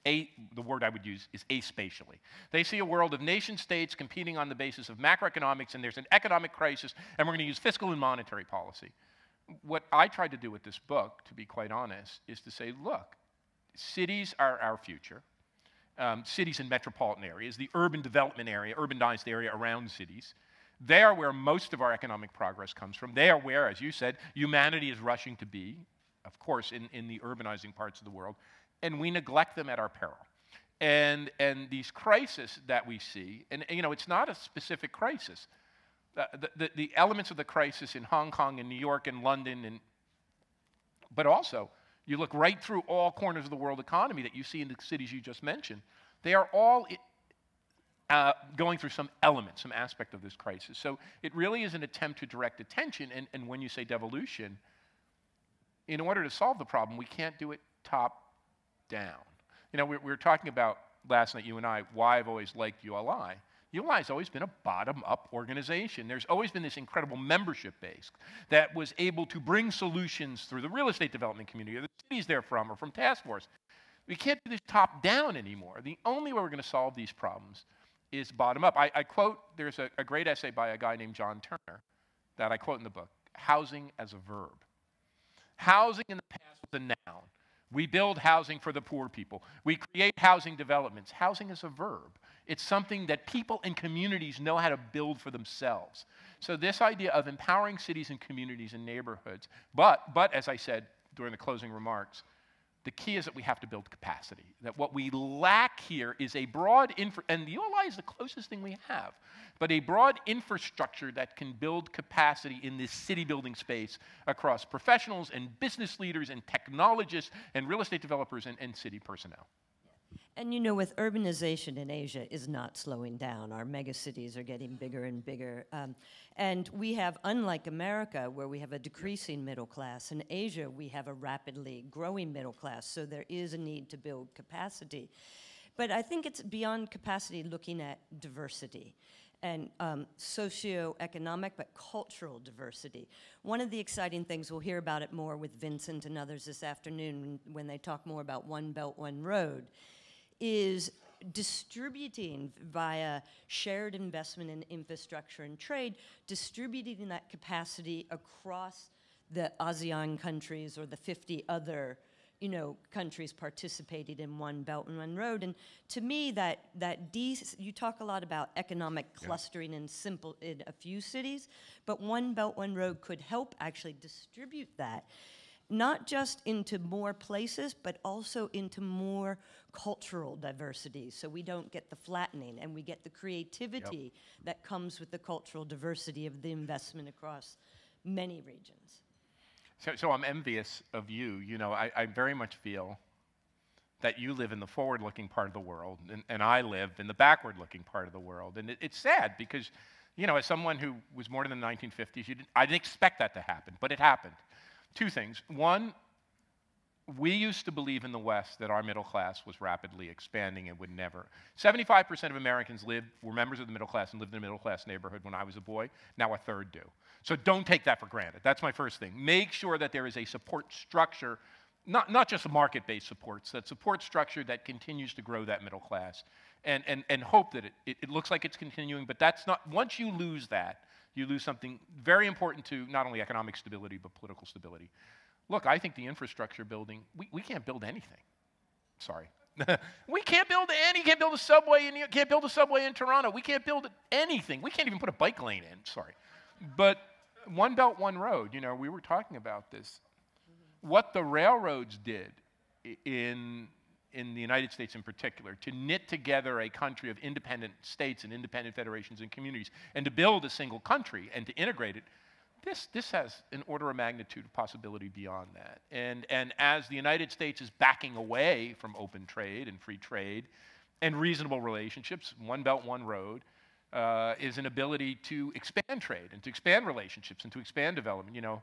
the word I would use is aspatially. They see a world of nation states competing on the basis of macroeconomics, and there's an economic crisis, and we're going to use fiscal and monetary policy. What I tried to do with this book, to be quite honest, is to say, look, cities are our future. Cities in metropolitan areas, the urban development area, urbanized area around cities. They are where most of our economic progress comes from. They are where, as you said, humanity is rushing to be, of course, in the urbanizing parts of the world, and we neglect them at our peril. And these crises that we see, and you know, it's not a specific crisis. The elements of the crisis in Hong Kong and New York and London, but also, you look right through all corners of the world economy that you see in the cities you just mentioned, they are all going through some element, some aspect of this crisis. So it really is an attempt to direct attention, and when you say devolution, in order to solve the problem, we can't do it top down. You know, we were talking about last night, you and I, why I've always liked ULI. ULI has always been a bottom-up organization. There's always been this incredible membership base that was able to bring solutions through the real estate development community, or the cities they're from, or from task force. We can't do this top-down anymore. The only way we're going to solve these problems is bottom-up. I quote, there's a great essay by a guy named John Turner that I quote in the book, housing as a verb. Housing in the past was a noun. We build housing for the poor people. We create housing developments. Housing is a verb. It's something that people and communities know how to build for themselves. So this idea of empowering cities and communities and neighborhoods, but as I said during the closing remarks, the key is that we have to build capacity. That what we lack here is a broad, and the ULI is the closest thing we have, but a broad infrastructure that can build capacity in this city building space across professionals and business leaders and technologists and real estate developers and city personnel. And you know, with urbanization in Asia is not slowing down. Our megacities are getting bigger and bigger. And we have, unlike America, where we have a decreasing middle class, in Asia we have a rapidly growing middle class, so there is a need to build capacity. But I think it's beyond capacity looking at diversity and socioeconomic but cultural diversity. One of the exciting things, we'll hear about it more with Vincent and others this afternoon when they talk more about One Belt, One Road, is distributing via shared investment in infrastructure and trade, distributing that capacity across the ASEAN countries or the 50 other, you know, countries participating in One Belt and One Road. And to me, you talk a lot about economic clustering in a few cities, but One Belt, One Road could help actually distribute that, not just into more places, but also into more cultural diversity, so we don't get the flattening and we get the creativity that comes with the cultural diversity of the investment across many regions. So I'm envious of you. You know, I very much feel that you live in the forward-looking part of the world, and I live in the backward-looking part of the world. And it's sad because, you know, as someone who was born in the 1950s, I didn't expect that to happen, but it happened. Two things. One, we used to believe in the West that our middle class was rapidly expanding and would never. 75% of Americans were members of the middle class and lived in a middle class neighborhood when I was a boy. Now a third do. So don't take that for granted. That's my first thing. Make sure that there is a support structure, not just market-based supports, that support structure that continues to grow that middle class. And hope that it looks like it's continuing, but that's not, once you lose that, you lose something very important to not only economic stability, but political stability. Look, I think the infrastructure building, we can't build anything. Sorry. We can't build a subway in New York, can't build a subway in Toronto. We can't build anything. We can't even put a bike lane in, sorry. But One Belt, One Road, you know, we were talking about this. What the railroads did in the United States in particular, to knit together a country of independent states and independent federations and communities, and to build a single country and to integrate it, this has an order of magnitude of possibility beyond that. And as the United States is backing away from open trade and free trade and reasonable relationships, One Belt, One Road is an ability to expand trade and to expand relationships and to expand development. You know,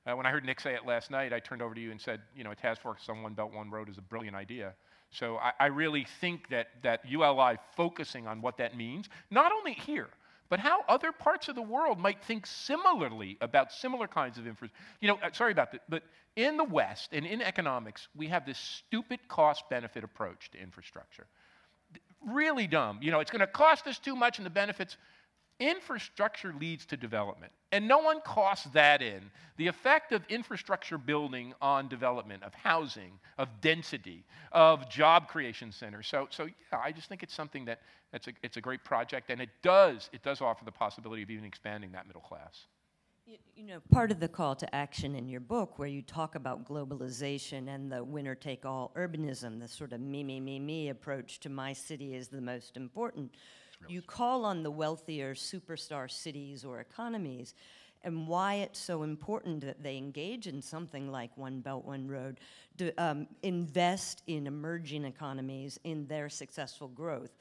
when I heard Nick say it last night, I turned over to you and said, you know, a task force on One Belt, One Road is a brilliant idea. So I really think that ULI focusing on what that means, not only here, but how other parts of the world might think similarly about similar kinds of infrastructure. You know, sorry about that, but in the West and in economics, we have this stupid cost-benefit approach to infrastructure. Really dumb. You know, it's going to cost us too much and the benefits. Infrastructure leads to development, and no one costs that in. The effect of infrastructure building on development, of housing, of density, of job creation centers. So yeah, I just think it's something it's a great project, and it does offer the possibility of even expanding that middle class. You know, part of the call to action in your book, where you talk about globalization and the winner-take-all urbanism, the sort of me approach to my city is the most important. You call on the wealthier superstar cities or economies, and why it's so important that they engage in something like One Belt, One Road, to invest in emerging economies in their successful growth.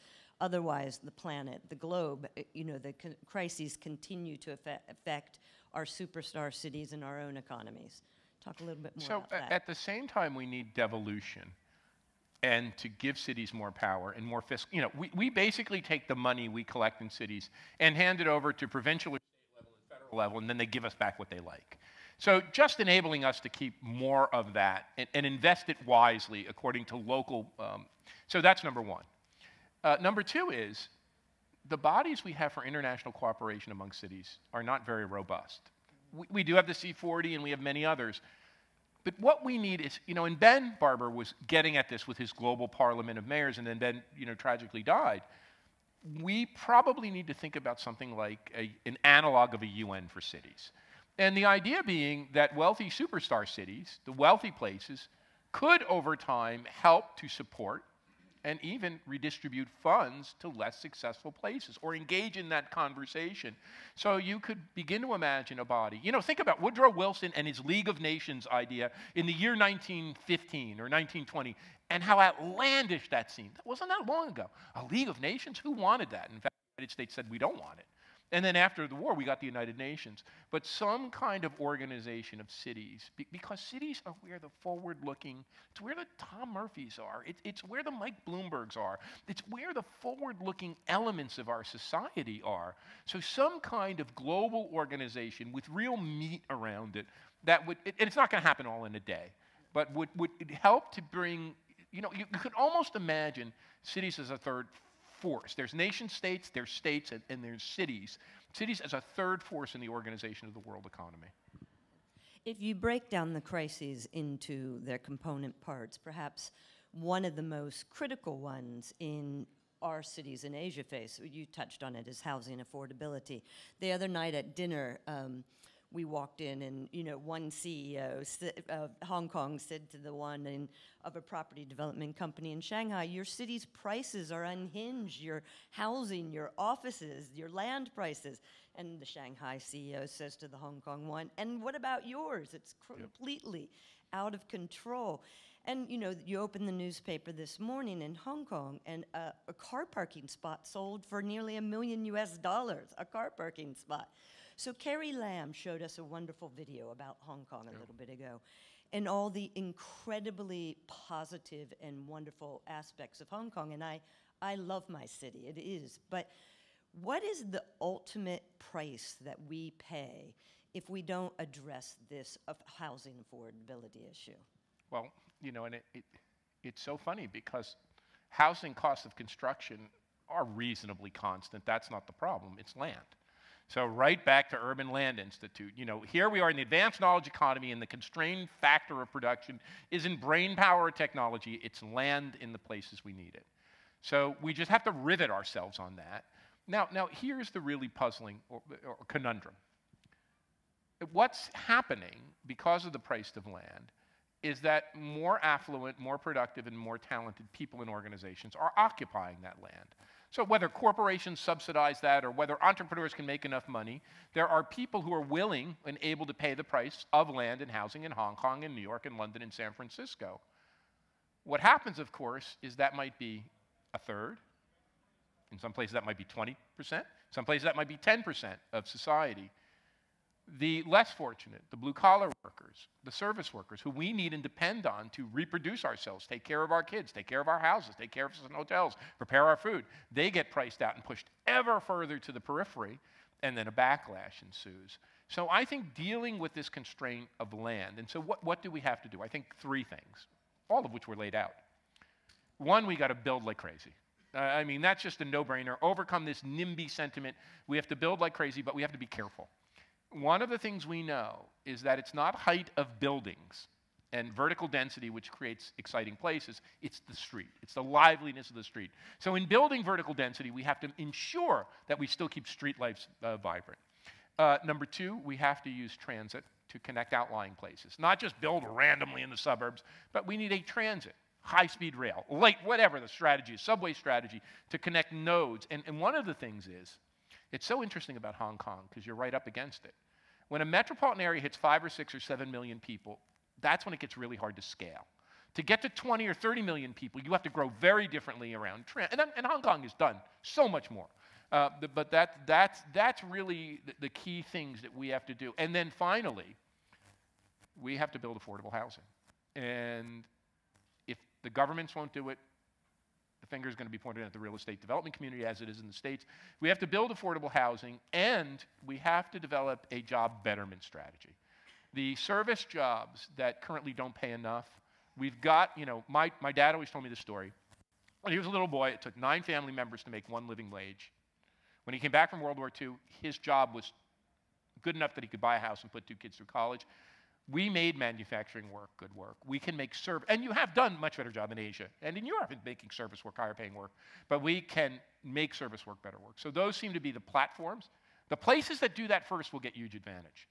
Otherwise, the planet, the globe, you know, the crises continue to affect our superstar cities and our own economies. Talk a little bit more about that. So at the same time, we need devolution, and to give cities more power and more fiscal. You know, we basically take the money we collect in cities and hand it over to provincial or state level and federal level, and then they give us back what they like. So just enabling us to keep more of that and invest it wisely according to local. So that's number one. Number two is the bodies we have for international cooperation among cities are not very robust. We do have the C40 and we have many others. But what we need is, you know, and Ben Barber was getting at this with his global parliament of mayors, and then Ben, you know, tragically died. We probably need to think about something like an analog of a UN for cities. And the idea being that wealthy superstar cities, the wealthy places, could over time help to support and even redistribute funds to less successful places, or engage in that conversation. So you could begin to imagine a body. You know, think about Woodrow Wilson and his League of Nations idea in the year 1915 or 1920, and how outlandish that seemed. That wasn't that long ago. A League of Nations? Who wanted that? In fact, the United States said, we don't want it. And then after the war, we got the United Nations. But some kind of organization of cities, because cities are where the forward-looking, it's where the Tom Murphys are, it's where the Mike Bloombergs are, it's where the forward-looking elements of our society are. So some kind of global organization with real meat around it, that would, and it's not going to happen all in a day, but would help to bring, you know, you could almost imagine cities as a third force. There's nation states, there's states, and there's cities. Cities as a third force in the organization of the world economy. If you break down the crises into their component parts, perhaps one of the most critical ones in our cities in Asia face, you touched on it, is housing affordability. The other night at dinner, we walked in and, you know, one CEO of Hong Kong said to the one of a property development company in Shanghai, your city's prices are unhinged, your housing, your offices, your land prices. And the Shanghai CEO says to the Hong Kong one, and what about yours? It's completely out of control. And, you know, you open the newspaper this morning in Hong Kong, and a car parking spot sold for nearly $1 million US, a car parking spot. So Carrie Lam showed us a wonderful video about Hong Kong a little bit ago, and all the incredibly positive and wonderful aspects of Hong Kong. And I love my city, it is. But what is the ultimate price that we pay if we don't address this housing affordability issue? Well, you know, and it's so funny because housing costs of construction are reasonably constant. That's not the problem, it's land. So right back to Urban Land Institute. You know, here we are in the advanced knowledge economy, and the constrained factor of production isn't brain power or technology, it's land in the places we need it. So we just have to rivet ourselves on that. Now here's the really puzzling or conundrum. What's happening because of the price of land is that more affluent, more productive, and more talented people and organizations are occupying that land. So whether corporations subsidize that or whether entrepreneurs can make enough money, there are people who are willing and able to pay the price of land and housing in Hong Kong and New York and London and San Francisco. What happens, of course, is that might be a third. In some places that might be 20%. Some places that might be 10% of society. The less fortunate, the blue-collar workers, the service workers, who we need and depend on to reproduce ourselves, take care of our kids, take care of our houses, take care of us in hotels, prepare our food, they get priced out and pushed ever further to the periphery, and then a backlash ensues. So I think dealing with this constraint of land, and so what do we have to do? I think three things, all of which were laid out. One, we got to build like crazy. I mean, that's just a no-brainer. Overcome this NIMBY sentiment. We have to build like crazy, but we have to be careful. One of the things we know is that it's not height of buildings and vertical density which creates exciting places. It's the street. It's the liveliness of the street. So in building vertical density, we have to ensure that we still keep street life vibrant. Number two, we have to use transit to connect outlying places. Not just build randomly in the suburbs, but we need a transit, high-speed rail, light, whatever the strategy is, subway strategy, to connect nodes. And one of the things is, it's so interesting about Hong Kong, because you're right up against it. When a metropolitan area hits 5 or 6 or 7 million people, that's when it gets really hard to scale. To get to 20 or 30 million people, you have to grow very differently around transit. And Hong Kong has done so much more. But that's really the key things that we have to do. And then finally, we have to build affordable housing. And if the governments won't do it, the finger is going to be pointed at the real estate development community, as it is in the States. We have to build affordable housing, and we have to develop a job betterment strategy. The service jobs that currently don't pay enough, we've got, you know, my dad always told me this story. When he was a little boy, it took 9 family members to make 1 living wage. When he came back from World War II, his job was good enough that he could buy a house and put 2 kids through college. We made manufacturing work good work. We can make service, and you have done a much better job in Asia and in Europe in making service work, higher paying work, but we can make service work better work. So those seem to be the platforms. The places that do that first will get huge advantage.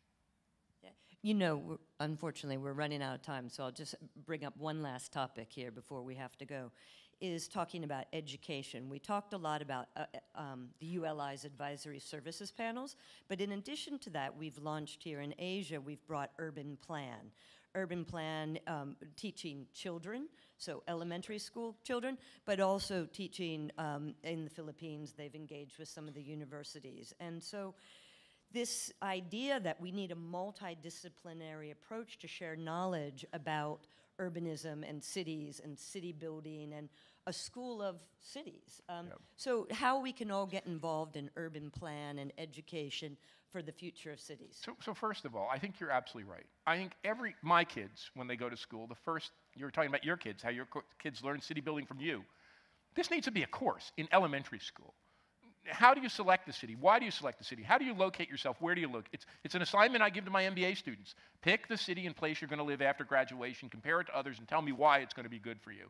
You know, unfortunately, we're running out of time, so I'll just bring up one last topic here before we have to go, is talking about education. We talked a lot about the ULI's advisory services panels, but in addition to that, we've launched here in Asia, we've brought Urban Plan. Urban Plan teaching children, so elementary school children, but also teaching in the Philippines. They've engaged with some of the universities. And so this idea that we need a multidisciplinary approach to share knowledge about urbanism and cities and city building and a school of cities. So how we can all get involved in urban plan and education for the future of cities. So first of all, I think you're absolutely right. I think my kids, when they go to school, you were talking about your kids, how your kids learn city building from you. This needs to be a course in elementary school. How do you select the city? Why do you select the city? How do you locate yourself? Where do you look? It's an assignment I give to my MBA students. Pick the city and place you're going to live after graduation, compare it to others, and tell me why it's going to be good for you.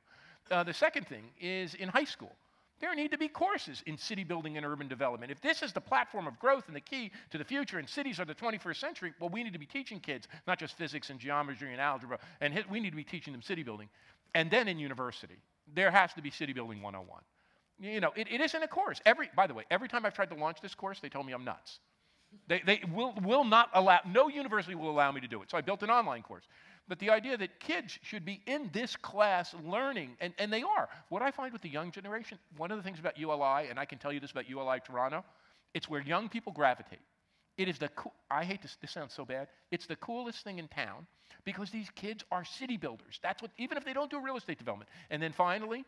The second thing is in high school. There need to be courses in city building and urban development. If this is the platform of growth and the key to the future and cities are the 21st century, well, we need to be teaching kids, not just physics and geometry and algebra, and we need to be teaching them city building. And then in university, there has to be city building 101. You know, it isn't a course. By the way, every time I've tried to launch this course, they told me I'm nuts. They will not allow, no university will allow me to do it. So I built an online course. But the idea that kids should be in this class learning, and they are. What I find with the young generation, one of the things about ULI, and I can tell you this about ULI Toronto, it's where young people gravitate. It is I hate this sounds so bad, it's the coolest thing in town because these kids are city builders. That's what, even if they don't do real estate development. And then finally,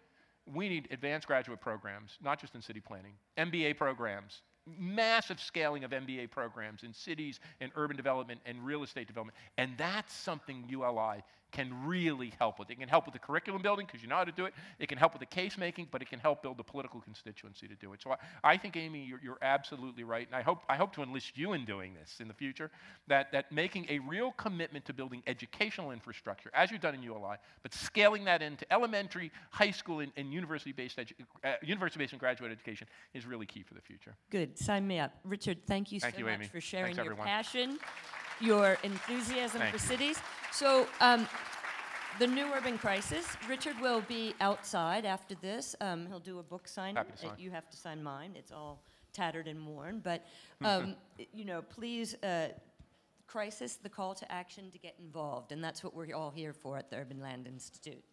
we need advanced graduate programs, not just in city planning, MBA programs, massive scaling of MBA programs in cities and urban development and real estate development. And that's something ULI can really help with. It can help with the curriculum building because you know how to do it. It can help with the case making, but it can help build the political constituency to do it. So I think, Amy, you're absolutely right. And I hope to enlist you in doing this in the future, that making a real commitment to building educational infrastructure, as you've done in ULI, but scaling that into elementary, high school, and university-based and graduate education is really key for the future. Good. Sign me up. Richard, thank you so much Amy. for sharing Thanks, your everyone. passion, your enthusiasm for you. cities. So the new urban crisis, Richard will be outside after this. He'll do a book signing. Happy to sign. You have to sign mine. It's all tattered and worn. But, you know, please, crisis, the call to action to get involved. And that's what we're all here for at the Urban Land Institute.